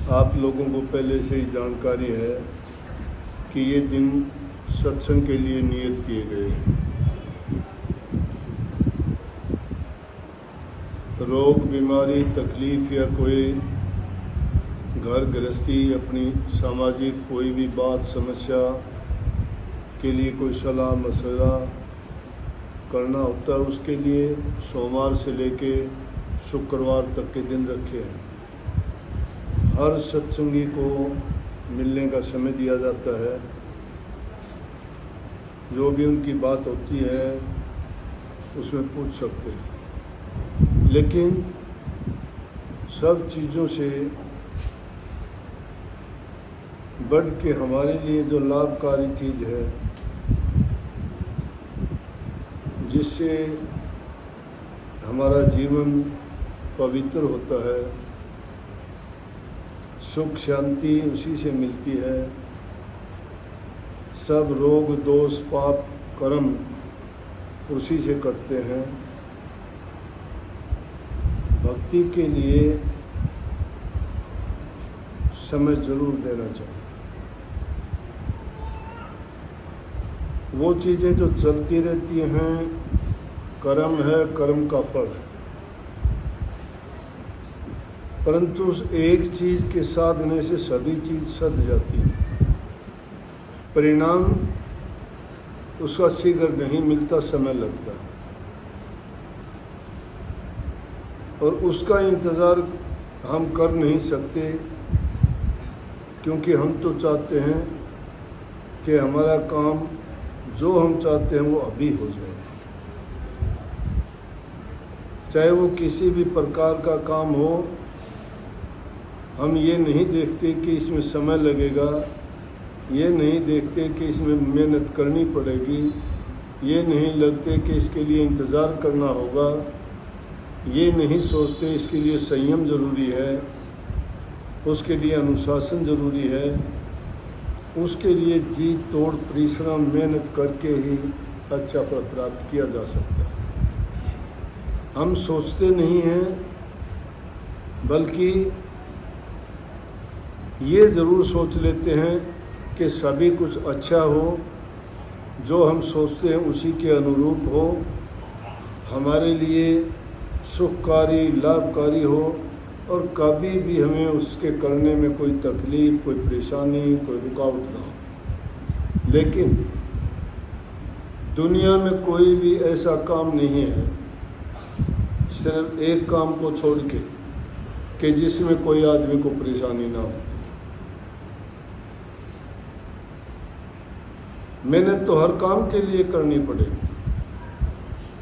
आप लोगों को पहले से ही जानकारी है कि ये दिन सत्संग के लिए नियत किए गए हैं। रोग, बीमारी, तकलीफ या कोई घर गृहस्थी, अपनी सामाजिक कोई भी बात समस्या के लिए कोई सलाह मशवरा करना होता है, उसके लिए सोमवार से लेके शुक्रवार तक के दिन रखे हैं। हर सत्संगी को मिलने का समय दिया जाता है। जो भी उनकी बात होती है उसमें पूछ सकते हैं, लेकिन सब चीज़ों से बढ़ के हमारे लिए जो लाभकारी चीज़ है, जिससे हमारा जीवन पवित्र होता है, सुख शांति उसी से मिलती है, सब रोग दोष पाप कर्म उसी से कटते हैं। भक्ति के लिए समय जरूर देना चाहिए। वो चीज़ें जो चलती रहती हैं, कर्म है, कर्म का फल है, परंतु उस एक चीज़ के साधने से सभी चीज़ सध जाती है। परिणाम उसका शीघ्र नहीं मिलता, समय लगता है, और उसका इंतज़ार हम कर नहीं सकते, क्योंकि हम तो चाहते हैं कि हमारा काम जो हम चाहते हैं वो अभी हो जाए। चाहे वो किसी भी प्रकार का काम हो, हम ये नहीं देखते कि इसमें समय लगेगा, ये नहीं देखते कि इसमें मेहनत करनी पड़ेगी, ये नहीं लगते कि इसके लिए इंतज़ार करना होगा, ये नहीं सोचते इसके लिए संयम ज़रूरी है, उसके लिए अनुशासन ज़रूरी है, उसके लिए जी तोड़ परिश्रम मेहनत करके ही अच्छा फल प्राप्त किया जा सकता है। हम सोचते नहीं हैं, बल्कि ये ज़रूर सोच लेते हैं कि सभी कुछ अच्छा हो, जो हम सोचते हैं उसी के अनुरूप हो, हमारे लिए सुखकारी लाभकारी हो, और कभी भी हमें उसके करने में कोई तकलीफ, कोई परेशानी, कोई रुकावट ना हो। लेकिन दुनिया में कोई भी ऐसा काम नहीं है, सिर्फ एक काम को छोड़ के, कि जिसमें कोई आदमी को परेशानी ना हो। मेहनत तो हर काम के लिए करनी पड़ेगी,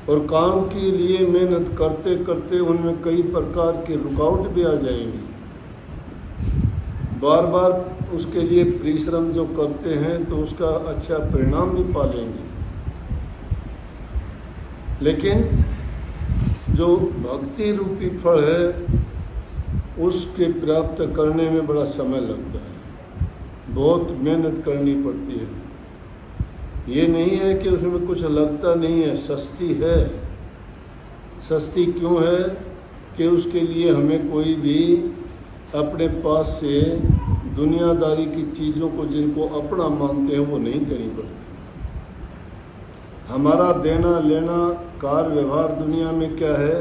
और काम के लिए मेहनत करते करते उनमें कई प्रकार की रुकावट भी आ जाएंगी। बार बार उसके लिए परिश्रम जो करते हैं तो उसका अच्छा परिणाम भी पा लेंगे, लेकिन जो भक्ति रूपी फल है उसके प्राप्त करने में बड़ा समय लगता है, बहुत मेहनत करनी पड़ती है। ये नहीं है कि उसमें कुछ लगता नहीं है, सस्ती है। सस्ती क्यों है? कि उसके लिए हमें कोई भी अपने पास से दुनियादारी की चीज़ों को जिनको अपना मानते हैं वो नहीं देनी पड़ती। हमारा देना लेना कार व्यवहार दुनिया में क्या है?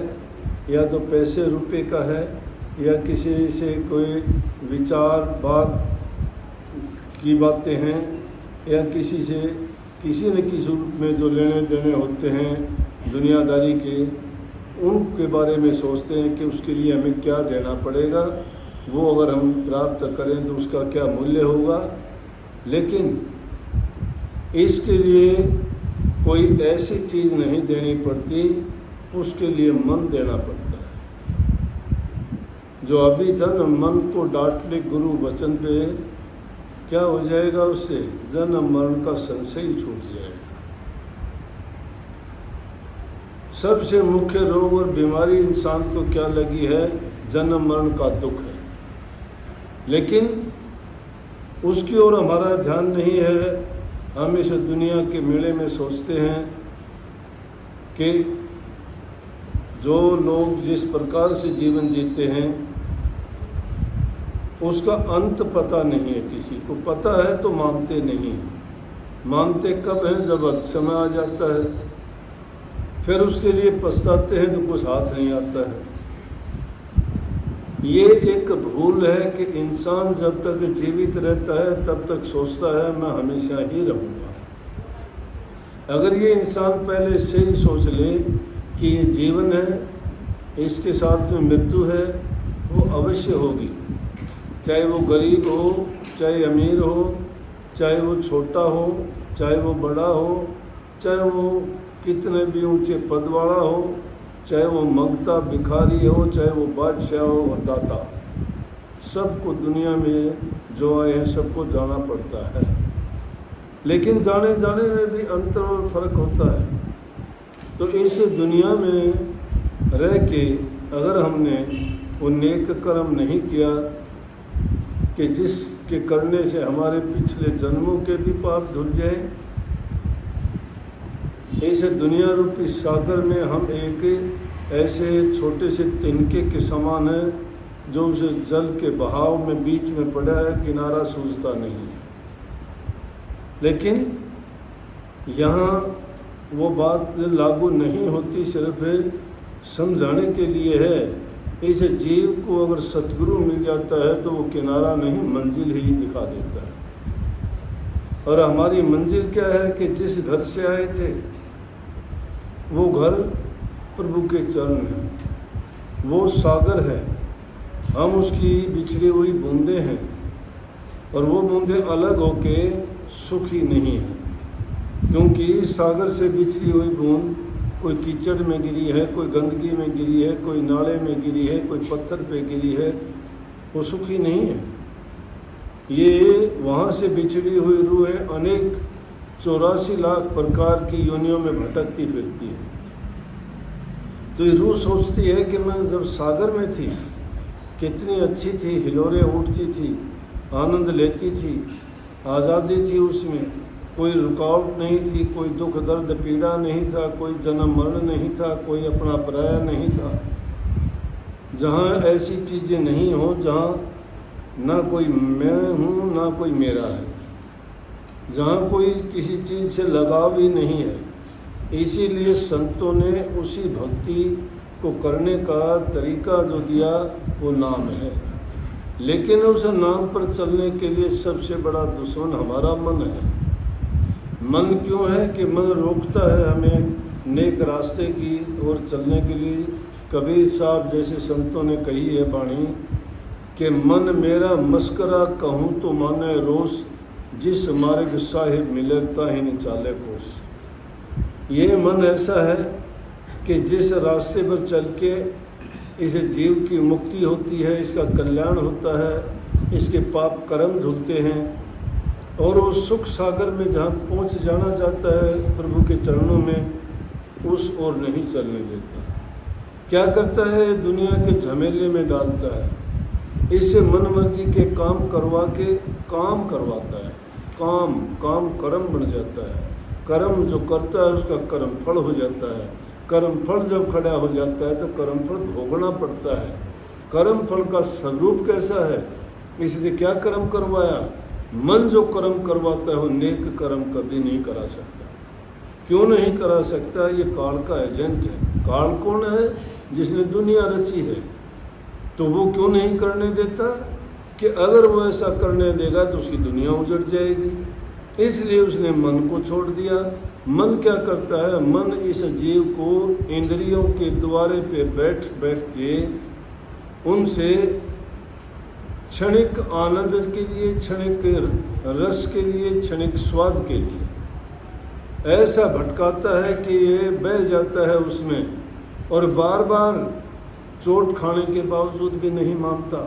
या तो पैसे रुपए का है, या किसी से कोई विचार बात की बातें हैं, या किसी से किसी न किसी रूप में जो लेने देने होते हैं दुनियादारी के, उनके बारे में सोचते हैं कि उसके लिए हमें क्या देना पड़ेगा, वो अगर हम प्राप्त करें तो उसका क्या मूल्य होगा। लेकिन इसके लिए कोई ऐसी चीज़ नहीं देनी पड़ती, उसके लिए मन देना पड़ता है। जो अभी धन मन को डांट ले गुरु वचन पे, क्या हो जाएगा? उससे जन्म मरण का संशय ही छूट जाएगा। सबसे मुख्य रोग और बीमारी इंसान को क्या लगी है? जन्म मरण का दुख है। लेकिन उसकी ओर हमारा ध्यान नहीं है। हम इस दुनिया के मेले में सोचते हैं कि जो लोग जिस प्रकार से जीवन जीते हैं उसका अंत पता नहीं है, किसी को पता है तो मानते नहीं हैं। मानते कब हैं? जब समय आ जाता है, फिर उसके लिए पछताते हैं तो कुछ हाथ नहीं आता है। ये एक भूल है कि इंसान जब तक जीवित रहता है तब तक सोचता है मैं हमेशा ही रहूँगा। अगर ये इंसान पहले से ही सोच ले कि ये जीवन है, इसके साथ में मृत्यु है, वो अवश्य होगी। चाहे वो गरीब हो, चाहे अमीर हो, चाहे वो छोटा हो, चाहे वो बड़ा हो, चाहे वो कितने भी ऊंचे पद वाला हो, चाहे वो मंगता भिखारी हो, चाहे वो बादशाह हो और दाता, सबको दुनिया में जो आए हैं सबको जाना पड़ता है। लेकिन जाने जाने में भी अंतर और फर्क होता है। तो इस दुनिया में रह के अगर हमने वो नेक कर्म नहीं किया कि जिसके करने से हमारे पिछले जन्मों के भी पाप धुल जाए, इस दुनिया रूपी सागर में हम एक ऐसे छोटे से तिनके के समान है जो उस जल के बहाव में बीच में पड़ा है, किनारा सूझता नहीं। लेकिन यहाँ वो बात लागू नहीं होती, सिर्फ समझाने के लिए है। इस जीव को अगर सतगुरु मिल जाता है तो वो किनारा नहीं मंजिल ही दिखा देता है। और हमारी मंजिल क्या है कि जिस घर से आए थे वो घर प्रभु के चरण है, वो सागर है, हम उसकी बिछड़ी हुई बूंदें हैं। और वो बूंदें अलग होके सुखी नहीं है, क्योंकि सागर से बिछड़ी हुई बूंद कोई कीचड़ में गिरी है, कोई गंदगी में गिरी है, कोई नाले में गिरी है, कोई पत्थर पे गिरी है, वो सुखी नहीं है। ये वहाँ से बिछड़ी हुई रूहें अनेक 84 लाख प्रकार की योनियों में भटकती फिरती है। तो ये रूह सोचती है कि मैं जब सागर में थी कितनी अच्छी थी, हिलोरें उठती थी, आनंद लेती थी, आज़ादी थी, उसमें कोई रुकावट नहीं थी, कोई दुख दर्द पीड़ा नहीं था, कोई जन्म मरण नहीं था, कोई अपना पराया नहीं था। जहाँ ऐसी चीज़ें नहीं हो, जहाँ ना कोई मैं हूँ ना कोई मेरा है, जहाँ कोई किसी चीज़ से लगाव ही नहीं है। इसीलिए संतों ने उसी भक्ति को करने का तरीका जो दिया वो नाम है। लेकिन उस नाम पर चलने के लिए सबसे बड़ा दुश्मन हमारा मन है। मन क्यों है कि मन रोकता है हमें नेक रास्ते की ओर चलने के लिए। कबीर साहब जैसे संतों ने कही है वाणी कि मन मेरा मस्करा कहूँ तो माने रोस, जिस मार्ग साहिब मिलता ही नहीं चाले कोस। ये मन ऐसा है कि जिस रास्ते पर चल के इस जीव की मुक्ति होती है, इसका कल्याण होता है, इसके पाप कर्म धुलते हैं और वो सुख सागर में जहाँ पहुँच जाना चाहता है प्रभु के चरणों में, उस ओर नहीं चलने देता। क्या करता है? दुनिया के झमेले में डालता है, इससे मन मर्जी के काम करवा के काम करवाता है। काम काम कर्म बन जाता है, कर्म जो करता है उसका कर्म फल हो जाता है। कर्म फल जब खड़ा हो जाता है तो कर्म फल भोगना पड़ता है। कर्म फल का स्वरूप कैसा है, इसलिए क्या कर्म करवाया? मन जो कर्म करवाता है वो नेक कर्म कभी नहीं करा सकता। क्यों नहीं करा सकता? ये काल का एजेंट है। काल कौन है? जिसने दुनिया रची है। तो वो क्यों नहीं करने देता कि अगर वो ऐसा करने देगा तो उसकी दुनिया उजड़ जाएगी। इसलिए उसने मन को छोड़ दिया। मन क्या करता है? मन इस जीव को इंद्रियों के द्वारे पे बैठ बैठ के उनसे क्षणिक आनंद के लिए, क्षणिक रस के लिए, क्षणिक स्वाद के लिए ऐसा भटकाता है कि ये बह जाता है उसमें और बार बार चोट खाने के बावजूद भी नहीं मानता।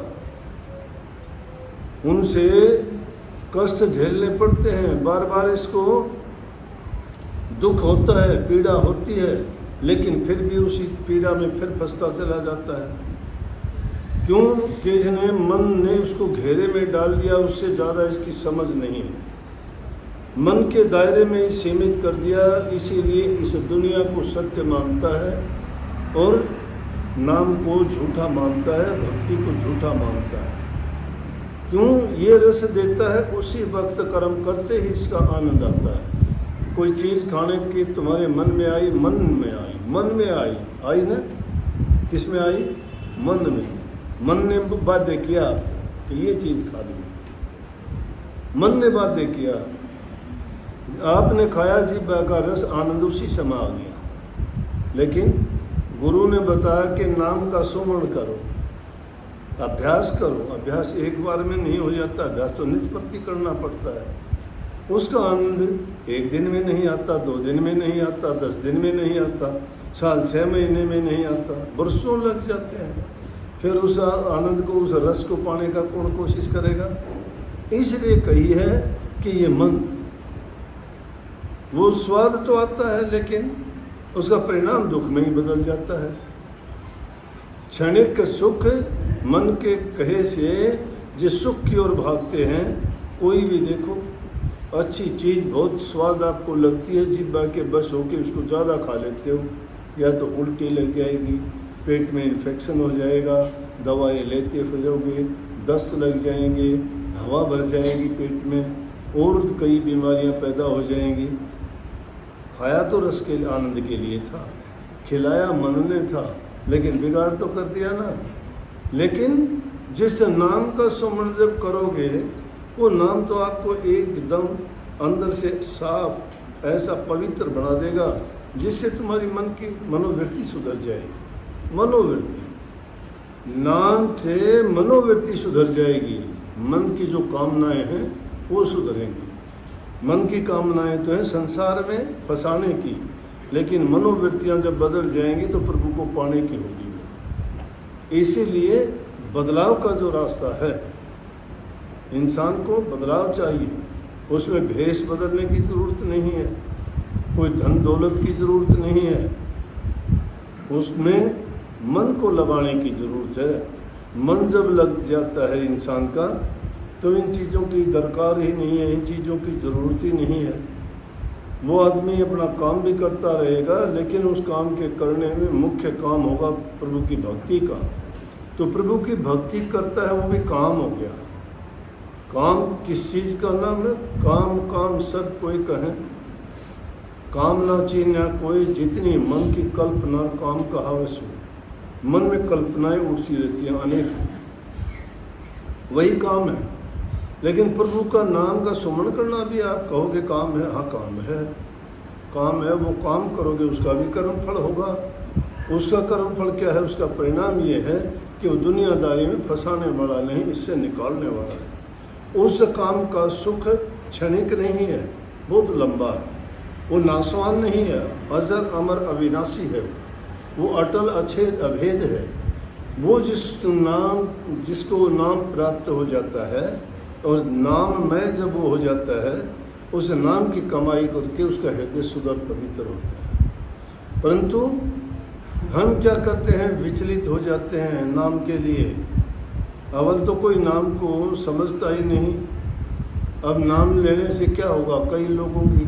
उनसे कष्ट झेलने पड़ते हैं, बार बार इसको दुख होता है, पीड़ा होती है, लेकिन फिर भी उसी पीड़ा में फिर फंसता चला जाता है। क्यों? कि इसने मन ने उसको घेरे में डाल दिया, उससे ज़्यादा इसकी समझ नहीं है। मन के दायरे में ही सीमित कर दिया, इसीलिए इस दुनिया को सत्य मानता है और नाम को झूठा मानता है, भक्ति को झूठा मानता है। क्यों ये रस देता है? उसी वक्त कर्म करते ही इसका आनंद आता है। कोई चीज़ खाने की तुम्हारे मन में आई, मन में आई ना? किस में आई? मन में। मन ने बाध्य किया कि ये चीज़ खा ली, मन ने बाध्य किया, आपने खाया, जीभ का रस, आनंद उसी समय आ गया। लेकिन गुरु ने बताया कि नाम का सुमरण करो, अभ्यास करो। अभ्यास एक बार में नहीं हो जाता, अभ्यास तो नित्य प्रति करना पड़ता है। उसका आनंद एक दिन में नहीं आता, 2 दिन में नहीं आता, 10 दिन में नहीं आता, साल 6 महीने में नहीं आता, वर्षों लग जाते हैं। फिर उस आनंद को, उस रस को पाने का कौन कोशिश करेगा? इसलिए कही है कि ये मन, वो स्वाद तो आता है लेकिन उसका परिणाम दुख में ही बदल जाता है। क्षणिक सुख मन के कहे से जिस सुख की ओर भागते हैं, कोई भी देखो अच्छी चीज़ बहुत स्वाद आपको लगती है, जिब्बा के बस होके उसको ज़्यादा खा लेते हो, या तो उल्टी लग जाएगी, पेट में इन्फेक्शन हो जाएगा, दवाएं लेते फिरोगे, दस्त लग जाएंगे, हवा भर जाएगी पेट में, और कई बीमारियां पैदा हो जाएंगी। खाया तो रस के आनंद के लिए था, खिलाया मन ने था, लेकिन बिगाड़ तो कर दिया ना। लेकिन जिस नाम का सुमरण जब करोगे, वो नाम तो आपको एकदम अंदर से साफ ऐसा पवित्र बना देगा, जिससे तुम्हारी मन की मनोवृत्ति सुधर जाएगी। मनोवृत्ति, नाम से मनोवृत्ति सुधर जाएगी। मन की जो कामनाएं हैं वो सुधरेंगी। मन की कामनाएं तो है संसार में फंसाने की, लेकिन मनोवृत्तियां जब बदल जाएंगी तो प्रभु को पाने की होगी। इसीलिए बदलाव का जो रास्ता है, इंसान को बदलाव चाहिए। उसमें भेष बदलने की ज़रूरत नहीं है, कोई धन दौलत की ज़रूरत नहीं है, उसमें मन को लगाने की ज़रूरत है। मन जब लग जाता है इंसान का, तो इन चीज़ों की दरकार ही नहीं है, इन चीज़ों की ज़रूरत ही नहीं है। वो आदमी अपना काम भी करता रहेगा, लेकिन उस काम के करने में मुख्य काम होगा प्रभु की भक्ति का। तो प्रभु की भक्ति करता है, वो भी काम हो गया। काम किस चीज़ का नाम है? काम काम सब कोई कहे, काम ना चीन्या कोई, जितनी मन की कल्पना काम कहावे सो। मन में कल्पनाएं उठती रहती हैं अनेक, वही काम है। लेकिन प्रभु का नाम का सुमरण करना भी आप कहोगे काम है, हाँ काम है, काम है। वो काम करोगे, उसका भी कर्म फल होगा। उसका कर्म फल क्या है? उसका परिणाम ये है कि वो दुनियादारी में फंसाने वाला नहीं, इससे निकालने वाला है। उस काम का सुख क्षणिक नहीं है, बहुत लंबा है। वो नाशवान नहीं है, अजर अमर अविनाशी है, वो अटल अछेद अभेद है। वो जिसको नाम प्राप्त हो जाता है, और नाम में जब वो हो जाता है, उस नाम की कमाई करके उसका हृदय सुधर पवित्र होता है। परंतु हम क्या करते हैं? विचलित हो जाते हैं नाम के लिए। अवल तो कोई नाम को समझता ही नहीं। अब नाम लेने से क्या होगा? कई लोगों की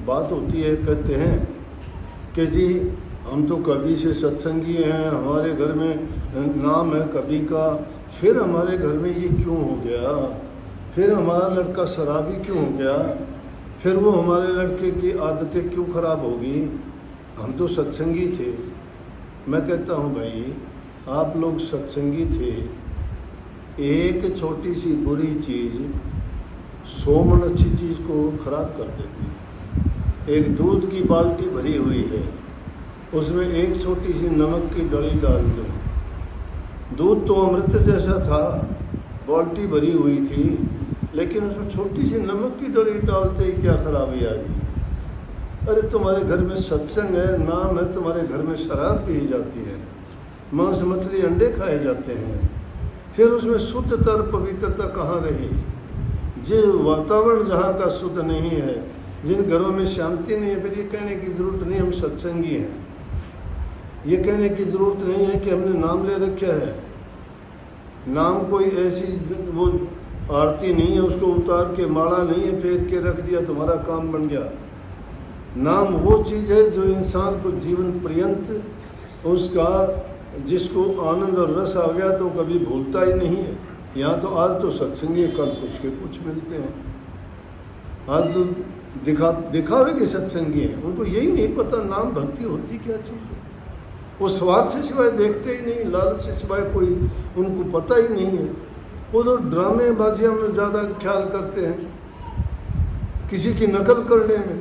बात होती है, कहते हैं कि जी हम तो कभी से सत्संगी हैं, हमारे घर में नाम है कभी का, फिर हमारे घर में ये क्यों हो गया? फिर हमारा लड़का शराबी क्यों हो गया? फिर वो हमारे लड़के की आदतें क्यों खराब होगी? हम तो सत्संगी थे। मैं कहता हूँ भाई, आप लोग सत्संगी थे, एक छोटी सी बुरी चीज़ 100 मन अच्छी चीज़ को खराब कर देती है। एक दूध की बाल्टी भरी हुई है, उसमें एक छोटी सी नमक की डली डाल दो, दूध तो अमृत जैसा था, बाल्टी भरी हुई थी, लेकिन उसमें छोटी सी नमक की डली डालते ही क्या खराबी आ गई? अरे तुम्हारे घर में सत्संग है, नाम है, तुम्हारे घर में शराब पी जाती है, मांस मछली अंडे खाए जाते हैं, फिर उसमें शुद्धता और पवित्रता कहाँ रही? जो वातावरण जहाँ का शुद्ध नहीं है, जिन घरों में शांति नहीं है, फिर ये कहने की ज़रूरत नहीं हम सत्संगी हैं। ये कहने की ज़रूरत नहीं है कि हमने नाम ले रखा है। नाम कोई ऐसी वो आरती नहीं है, उसको उतार के माला नहीं है फेर के रख दिया तुम्हारा काम बन गया। नाम वो चीज़ है जो इंसान को जीवन पर्यंत उसका, जिसको आनंद और रस आ गया तो कभी भूलता ही नहीं है। यहाँ तो आज तो सत्संगी, कल कुछ के कुछ मिलते हैं। आज तो दिखावे के सत्संगी हैं, उनको यही नहीं पता नाम भक्ति होती क्या चीज़ है। वो स्वार्थ से सिवाय देखते ही नहीं, लालच से सिवाय कोई उनको पता ही नहीं है। वो तो ड्रामेबाजियाँ में ज़्यादा ख्याल करते हैं, किसी की नकल करने में।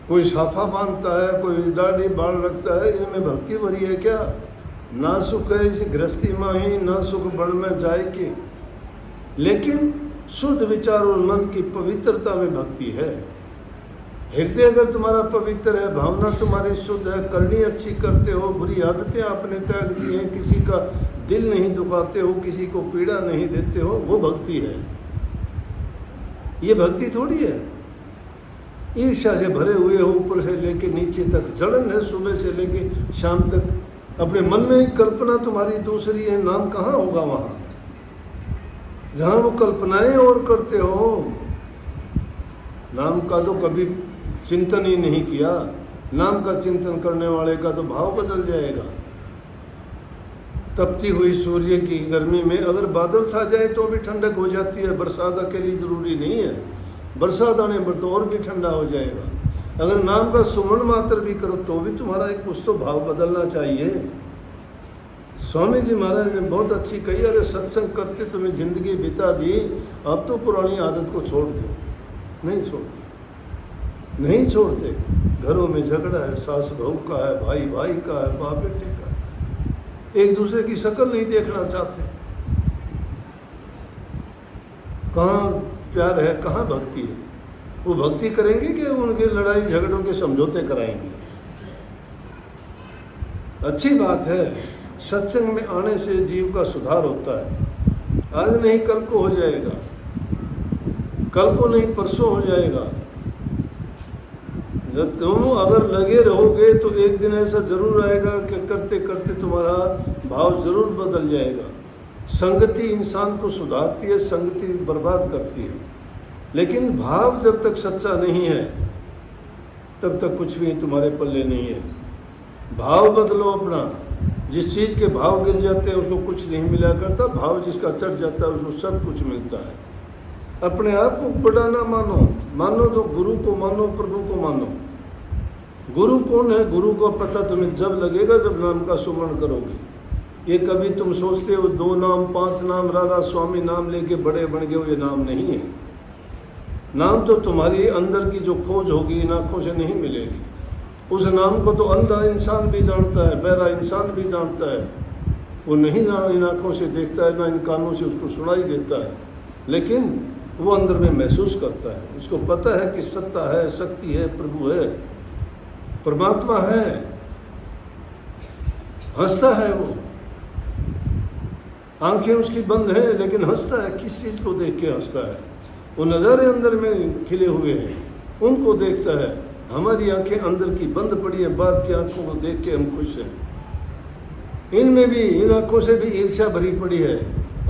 कोई साफा बांधता है, कोई दाढ़ी बाल रखता है, इनमें भक्ति भरी है क्या? ना सुख है इस गृहस्थी में ही, ना सुख बन में जाए कि। लेकिन शुद्ध विचार और मन की पवित्रता में भक्ति है। हृदय अगर तुम्हारा पवित्र है, भावना तुम्हारी शुद्ध है, करनी अच्छी करते हो, बुरी आदतें आपने त्याग दी हैं, किसी का दिल नहीं दुखाते हो, किसी को पीड़ा नहीं देते हो, वो भक्ति है। ये भक्ति थोड़ी है। ईर्ष्या से भरे हुए हो, ऊपर से लेके नीचे तक जलन है, सुबह से लेके शाम तक। अपने मन में कल्पना तुम्हारी दूसरी है, नाम कहाँ होगा वहाँ जहाँ वो कल्पनाएं और करते हो। नाम का तो कभी चिंतन ही नहीं किया। नाम का चिंतन करने वाले का तो भाव बदल जाएगा। तपती हुई सूर्य की गर्मी में अगर बादल छा जाए तो भी ठंडक हो जाती है, बरसात अकेली जरूरी नहीं है। बरसात आने पर तो और भी ठंडा हो जाएगा। अगर नाम का सुमन मात्र भी करो तो भी तुम्हारा एक कुछ तो भाव बदलना चाहिए। स्वामी जी महाराज ने बहुत अच्छी कही, अरे सत्संग करते तुम्हें जिंदगी बिता दी, अब तो पुरानी आदत को छोड़ दो। नहीं छोड़ते, नहीं छोड़ते। घरों में झगड़ा है, सास बहू का है, भाई भाई का है, बाप बेटे का है, एक दूसरे की शक्ल नहीं देखना चाहते। कहाँ प्यार है, कहाँ भक्ति है? वो भक्ति करेंगे कि उनके लड़ाई झगड़ों के समझौते कराएंगे? अच्छी बात है, सत्संग में आने से जीव का सुधार होता है। आज नहीं कल को हो जाएगा, कल को नहीं परसों हो जाएगा। जब तुम अगर लगे रहोगे तो एक दिन ऐसा जरूर आएगा कि करते करते तुम्हारा भाव जरूर बदल जाएगा। संगति इंसान को सुधारती है, संगति बर्बाद करती है। लेकिन भाव जब तक सच्चा नहीं है तब तक कुछ भी तुम्हारे पल्ले नहीं है। भाव बदलो अपना। जिस चीज़ के भाव गिर जाते हैं उसको कुछ नहीं मिला करता, भाव जिसका चढ़ जाता है उसको सब कुछ मिलता है। अपने आप को बड़ा ना मानो, मानो तो गुरु को मानो, प्रभु को मानो। गुरु कौन है? गुरु को पता तुम्हें जब लगेगा जब नाम का सुमरण करोगे। ये कभी तुम सोचते हो 2 नाम 5 नाम राधा स्वामी नाम लेके बड़े बन गए हो, ये नाम नहीं है। नाम तो तुम्हारी अंदर की जो खोज होगी इन आँखों से नहीं मिलेगी। उस नाम को तो अंधा इंसान भी जानता है, बहरा इंसान भी जानता है। वो नहीं जान, इन आँखों से देखता है, ना इन कानों से उसको सुनाई देता है, लेकिन वो अंदर में महसूस करता है। उसको पता है कि सत्ता है, शक्ति है, प्रभु है, परमात्मा है। हंसता है वो, आंखें उसकी बंद है लेकिन हंसता है। किस चीज़ को देख के हंसता है? वो नज़ारे अंदर में खिले हुए हैं, उनको देखता है। हमारी आंखें अंदर की बंद पड़ी है, बाहर की आंखों को देख के हम खुश हैं। इनमें भी, इन आंखों से भी ईर्ष्या भरी पड़ी है,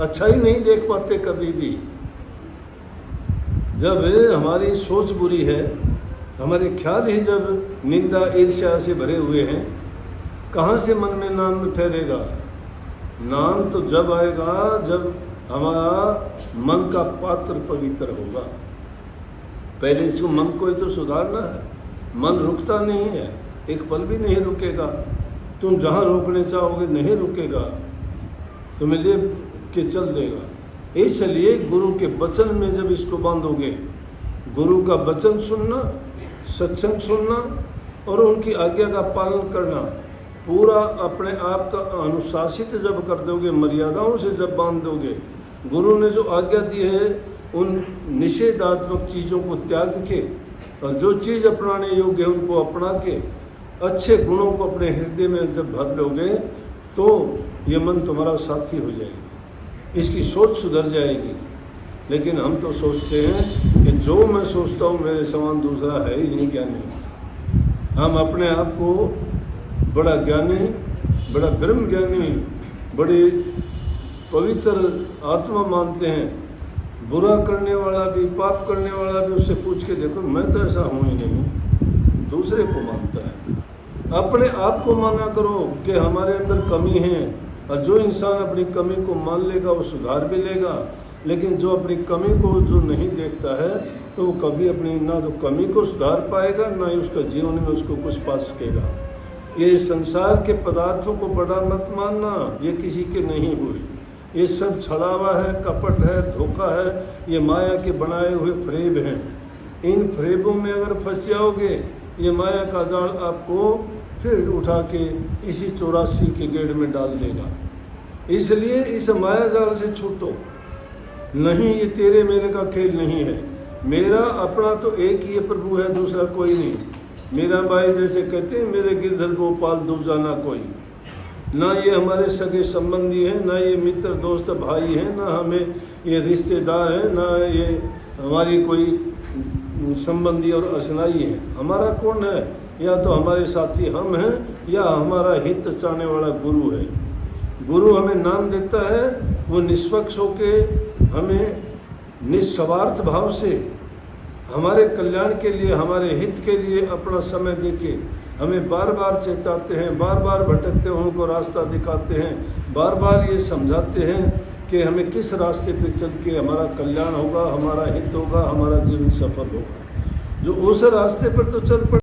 अच्छा ही नहीं देख पाते कभी भी। जब हमारी सोच बुरी है, हमारे ख्याल ही जब निंदा ईर्ष्या से भरे हुए हैं, कहाँ से मन में नाम ठहरेगा? नाम तो जब आएगा जब हमारा मन का पात्र पवित्र होगा। पहले इसको मन को ही तो सुधारना है। मन रुकता नहीं है, एक पल भी नहीं रुकेगा। तुम जहाँ रोकने चाहोगे नहीं रुकेगा, तुम्हें ले के चल देगा। इसलिए गुरु के वचन में जब इसको बांधोगे, गुरु का वचन सुनना, सत्संग सुनना और उनकी आज्ञा का पालन करना, पूरा अपने आप का अनुशासित जब कर दोगे, मर्यादाओं से जब बांध दोगे, गुरु ने जो आज्ञा दी है उन निषेधात्मक चीज़ों को त्याग के और जो चीज़ अपनाने योग्य है उनको अपना के अच्छे गुणों को अपने हृदय में जब भर लोगे तो ये मन तुम्हारा साथी हो जाएगा, इसकी सोच सुधर जाएगी। लेकिन हम तो सोचते हैं कि जो मैं सोचता हूँ मेरे समान दूसरा है ही नहीं ज्ञानी। हम अपने आप को बड़ा ज्ञानी, बड़ा ब्रह्म ज्ञानी, बड़ी पवित्र आत्मा मानते हैं। बुरा करने वाला भी, पाप करने वाला भी, उससे पूछ के देखो, मैं तो ऐसा हूँ ही नहीं। दूसरे को मानता है। अपने आप को माना करो कि हमारे अंदर कमी है, और जो इंसान अपनी कमी को मान लेगा वो सुधार भी लेगा, लेकिन जो अपनी कमी को जो नहीं देखता है तो वो कभी अपनी ना तो कमी को सुधार पाएगा, ना ही उसका जीवन में उसको कुछ पा सकेगा। ये संसार के पदार्थों को बड़ा मत मानना, ये किसी के नहीं हुए, ये सब छलावा है, कपट है, धोखा है, ये माया के बनाए हुए फ्रेब हैं। इन फ्रेबों में अगर फंस जाओगे, ये माया का जाल आपको फिर उठा के इसी 84 के गेड़ में डाल देगा। इसलिए इस माया जाल से छूटो। नहीं, ये तेरे मेरे का खेल नहीं है। मेरा अपना तो एक ही प्रभु है, दूसरा कोई नहीं। मेरा भाई जैसे कहते हैं, मेरे गिरधर गोपाल दूजा ना कोई। ना ये हमारे सगे संबंधी हैं, ना ये मित्र दोस्त भाई हैं, ना हमें ये रिश्तेदार हैं, ना ये हमारी कोई संबंधी और असनाई है। हमारा कौन है? या तो हमारे साथी हम हैं, या हमारा हित चाहने वाला गुरु है। गुरु हमें नाम देता है, वो निष्पक्ष होके हमें निस्वार्थ भाव से हमारे कल्याण के लिए, हमारे हित के लिए अपना समय देके हमें बार बार चेताते हैं, बार बार भटकते हुओं को रास्ता दिखाते हैं, बार बार ये समझाते हैं कि हमें किस रास्ते पे चल के हमारा कल्याण होगा, हमारा हित होगा, हमारा जीवन सफल होगा। जो उस रास्ते पर तो चल पड़े